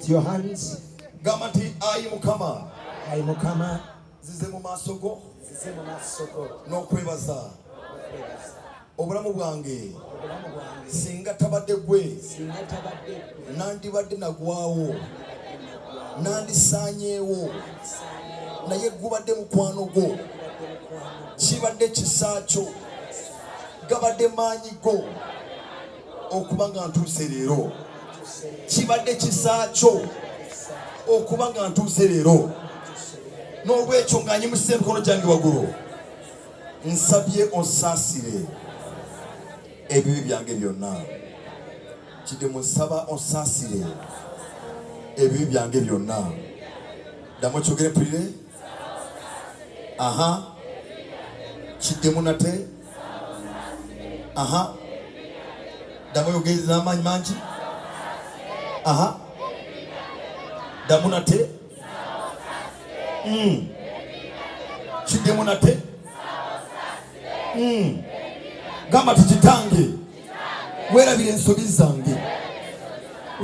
Your hands. Gamati ayimukama. Ayimukama. Zizemu masoko. Zizemu masoko. No kwebaza. Obulamu bwange. Singa tabadde gwe. Nandibadde nagwawo. nandisaanyeewo naye gubadde mukwano gwo, kibadde kisa kyo, gabadde maanyi go okuba nga ntuuse leero, kibadde kisa kyo okuba nga ntuuse leero. N'olwekyo nga nyimusa emikono gyange waggulu, nsabye onsaasire ebibi byange byonna. Kiddemu nsaba onsaasire ebibi byange byonna. Ddamu kyogere mpulire. Aha. Kiddemu nate. Aha. Ddamu yogereza n'amaanyi mangi. Aha. Ddamu nate. Kiddemu nate. Gamba tikitange, weerabira ensobi zange,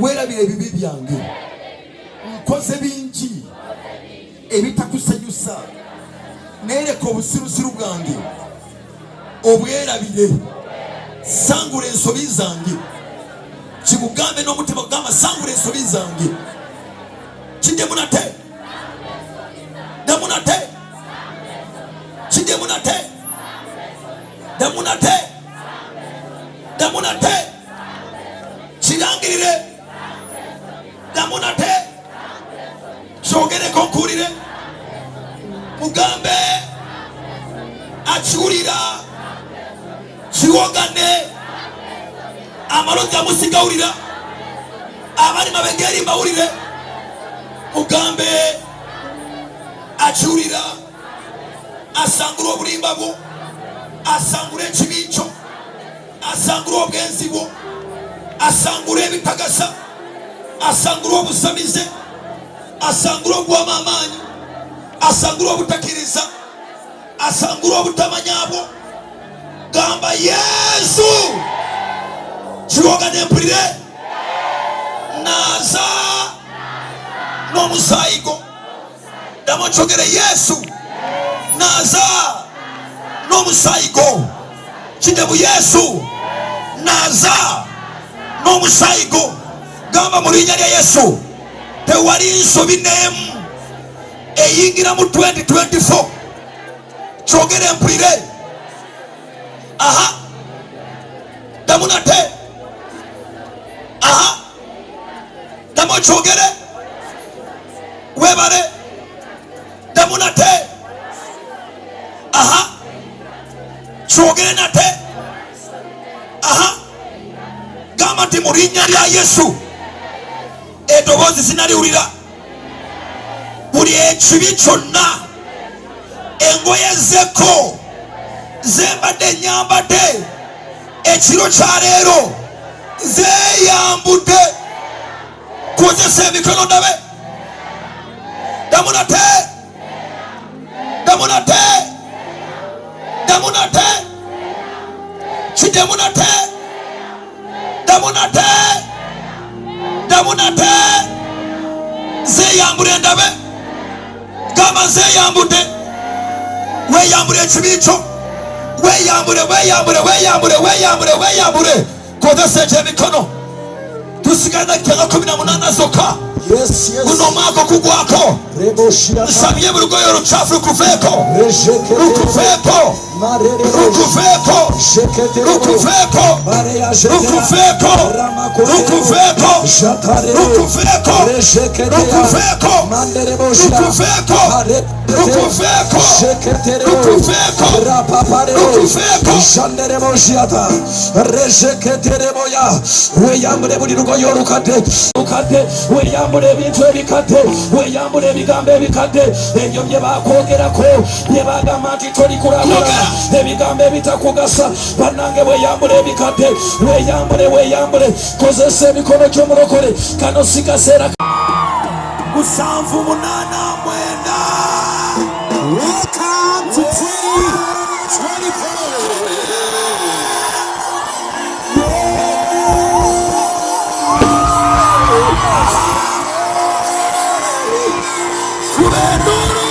weerabira ebibi byange, nkoze bingi ebitakusanyusa, neereka obusirusiru bwange obwerabire, sangula ensobi zange. Kikugambe n'omutima gamba sangula ensobi zange. Kiddemu nate. Ddamu nate. Kiddemu nate. Ddamu nate. Ddamu nate. Kirangirire. Ddamu nate. Kyogereko nkuwulire. Mugambe akiwulira kiwogane, amalobzi amusigawulira, abali mabega eri mbawulire. Mugambe akiwulira asangula obulimba bwo, asangula ekibi kyo, asangula obwenzi bwo, asangula ebitagasa, asangula obusamize, asangula obwama amaanyi, asangula obutakiriza, asangula obutamanyabwo. Gamba Yesu kiwogane mpulire, naza n'omusaayi gwo. Ddamu kyogere Yesu naza n'omusaayi gwo. Kiddemu Yesu naza n'omusaayi gwo. Gamba mu linnya lya Yesu tewali nsobi n'emu eyingira mu 2024. Kyogere mpulire. Aha. Ddamu nate. Aha. Ddamu kyogere. Webale. Ddamu nate. Aha. Kyogere nate. Aha. Gamba nti mu linnya lya Yesu eddoboozi sinaliwulira. Buli ekibi kyonna engoye zeko zembadde nyambadde ekiro kya leero zeeyambudde. Kozesa emikono ndabe. Ddamu nate. Ddamu nate. Ddamu nate. Kiddemu nate. Ddamu nate. Ddamu nate. Zeeyambule ndabe. Gamba zeeyambudde. Weeyambule ekibi kyo. Weeyambule, weeyambule, weeyambule, weeyambule, weeyambule. Kozesa eky'emikono. Tusigala dakiika 18 zokka. Guno omwaka okugwako. Nsabye buli lugoye olukyafu lukuveeko. Lukuveeko. Lukuveeko. Lukuveeko. Lukuveeko. Lukuveeko. Lukuveeko. Lukuveeko. Lukuveeko. Lukuveeko. Lukuveeko. Lukuveeko. Weeyambule buli lugoye olukadde. Weeyambule ebintu ebikadde, weeyambule ebigambo ebikadde, ebyo bye bakwogerako, bye bagamba nti tolikulagula, ebigambo ebitakugasa. Bannange weeyambule ebikadde, weeyambule, weeyambule. Kozesa emikono gy'omulokole. Kano si kaseera. 789. Welcome to 2024. Kubenduru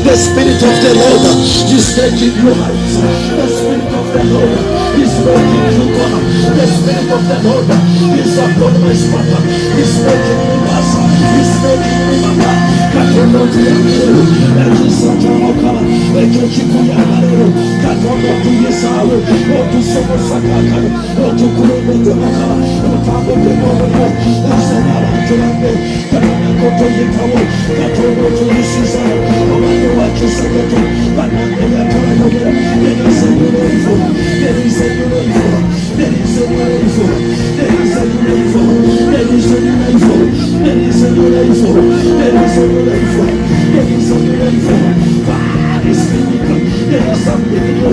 The Spirit of the Lord is making you heights. The Spirit of the Lord is making you go. The Spirit of the Lord is upon my spot. Is making me pass. Is making me mama. Katondo tuyamero. Ekisata okama. Ekechikuyamero. Katondo tuyesawe. Otu somo sakakaro. Otu kuremete okama. Otambo bemono. Esenaba turambe. Katondo koto yekawo. Katondo tuyisisawe. Omando wakisageto. Banande yatora yogera. There is a new evil. There is a new evil. There is a new evil. There is a new evil. There is a new evil. There is a new evil. There is a new evil. There is a new evil. God is speaking. There is something new.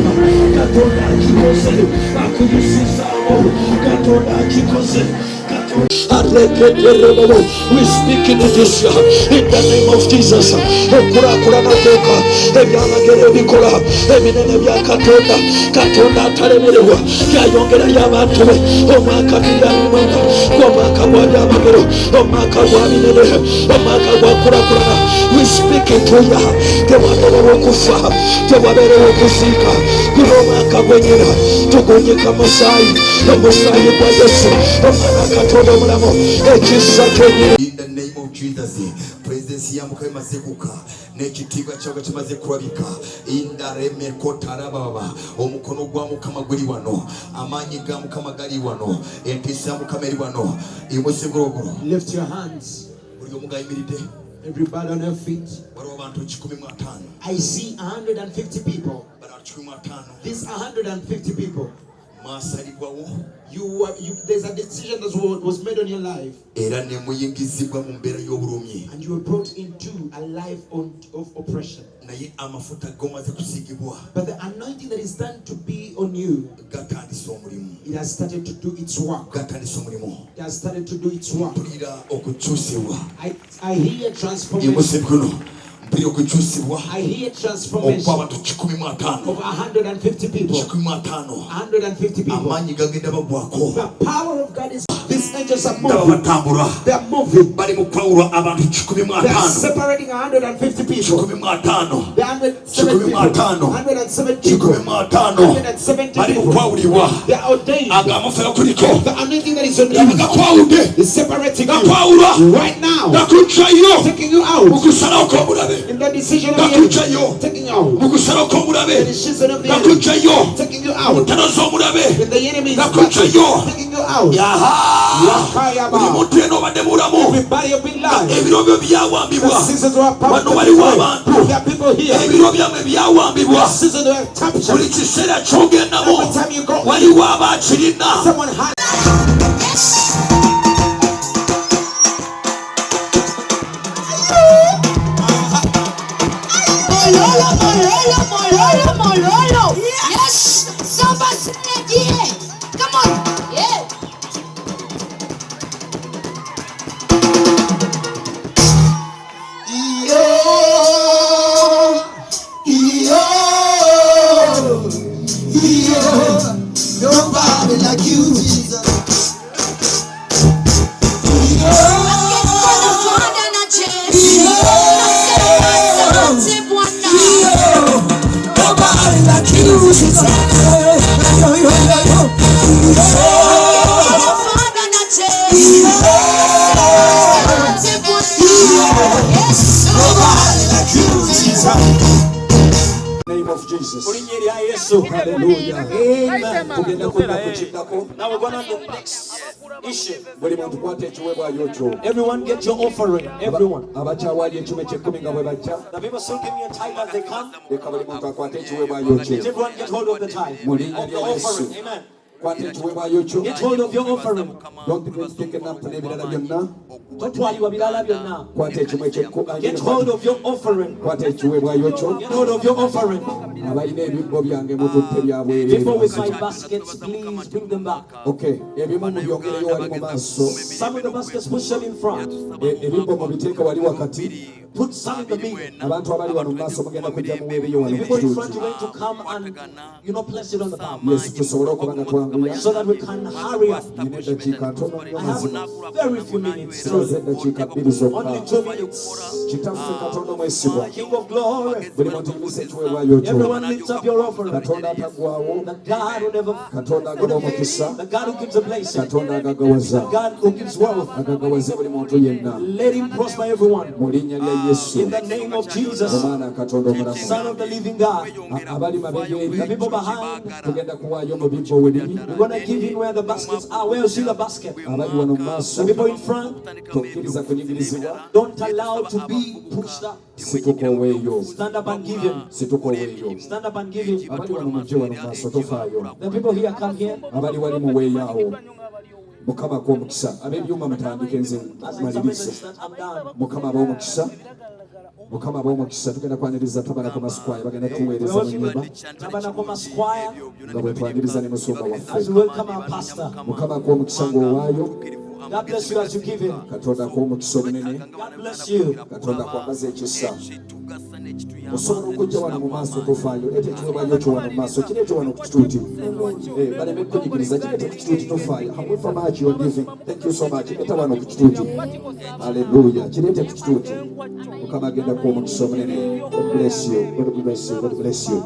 Katonda chikose. Akuyisisa mo. Katonda chikose. We speak in this in the name of Jesus. Okura kura na toka. Ebyana gere bikola. Ebinene bya Katonda. Katonda atalemerwa. Yayongera y'abantu be. Omwaka biyamumanga. Omwaka gwa byamagero. Omwaka gwa binene. Omwaka gwa kura kura. We speak into ya. Tewabere wokufa. Tewabere wokusika. Guno omwaka gwenyera. Tugonyeka musayi. Omusayi gwa Yesu. Omwana Katonda In the name of Jesus, presence ya mukama sekuka n'ekitiibwa kyawe kimaze kulabika indareme kotarababa omukono gwa mukama guli wano amaanyi ga mukama gali wano entiisa ya mukama eri wano imusegologolo. Lift your hands. Buli omu gayimiridde. Everybody on your feet. Waliwo abantu 150. I see 150 people. These 150 people. There's a decision that was made on your life, and you were brought into a life of oppression. But the anointing that is done to be on you, it has started to do its work. It has started to do its work. I hear transformation. I hear transformation of 150 people. 150 people. The power of God is. These angels are moving. They are moving. They are separating 150 people. The 170 people. 170 people. 170 people. They are ordained. The anointing that is on you is separating you right now, taking you out. In the decision of the enemy, taking you out. The decision of the enemy, taking you out. In the enemy's battle, taking you out. Everybody will be live. The seasons were powerful. There are people here. The seasons were captured. Every time you go, someone has. Yes, somebody say yeah. Come on, yeah. Nobody like you, Jesus. Name of Jesus. Hallelujah. Amen. Now we're going to the next issue. Everyone get your offering. Everyone. The people still give me a tithe as they come. Everyone get hold of the tithe. Of the offering. Amen. Get hold of your offering. Get hold of your offering. Get hold of your offering. People with my baskets, please bring them back. Okay. Some of the baskets, push them in front. Put some in the middle. People in front, you're going to come and place it on the palm. So that we can hurry up. I have very few minutes. Only 2 minutes. King of glory. Everyone lifts up your offering. The God who never the God who gives a blessing. The God who gives wealth. Let him prosper everyone. In the name of Jesus, Son of the living God. The people behind, we're going to give in where the baskets are. Where you see the basket? The people in front, don't allow to be pushed up. Stand up and give him. Stand up and give him. The people here, come here. Mukama kw'omukisa ab'ebyuma mutandike nze maliriza Mukama ab'omukisa Mukama ab'omukisa tugenda kwaniriza tabanako masquire bagenda tuweereza mu nnyumba nga bwe twaniriza ne musumba waffe Mukama kw'omukisa ng'owaayo God bless you as you give him. Katonda kw'omukisa omunene God bless you. Katonda kwambaza ekisa osobola okujja wano mu maaso tofaayo leeta ekiweebwayo kyo wano mu maaso kireete wano ku kituuti baleme kunyigiriza kireete ku kituuti tofaayo however much you are giving thank you so much leeta wano ku kituuti haleluya kireete ku kituuti Mukama agenda kw'omukisa omunene God bless you God bless you God bless you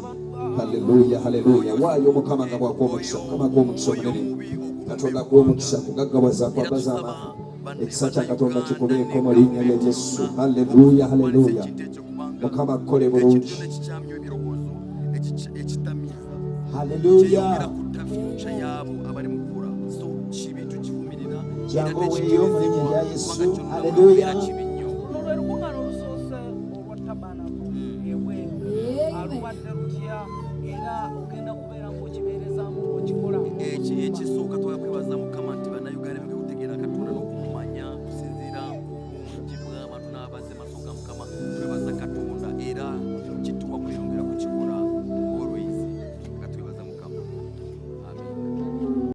haleluya haleluya waayo Mukama nga bwakw'omukisa Mukama kw'omukisa omunene Katonda kuwa omukisa kugaggawaza kwambaza amaka. Ekisa kya Katonda kikubeeko mu linnya lya Yesu. Haleluya, haleluya. Mukama akole bulungi. Haleluya. Jango weeyo mu linnya lya Yesu. Haleluya. alubadde lutya era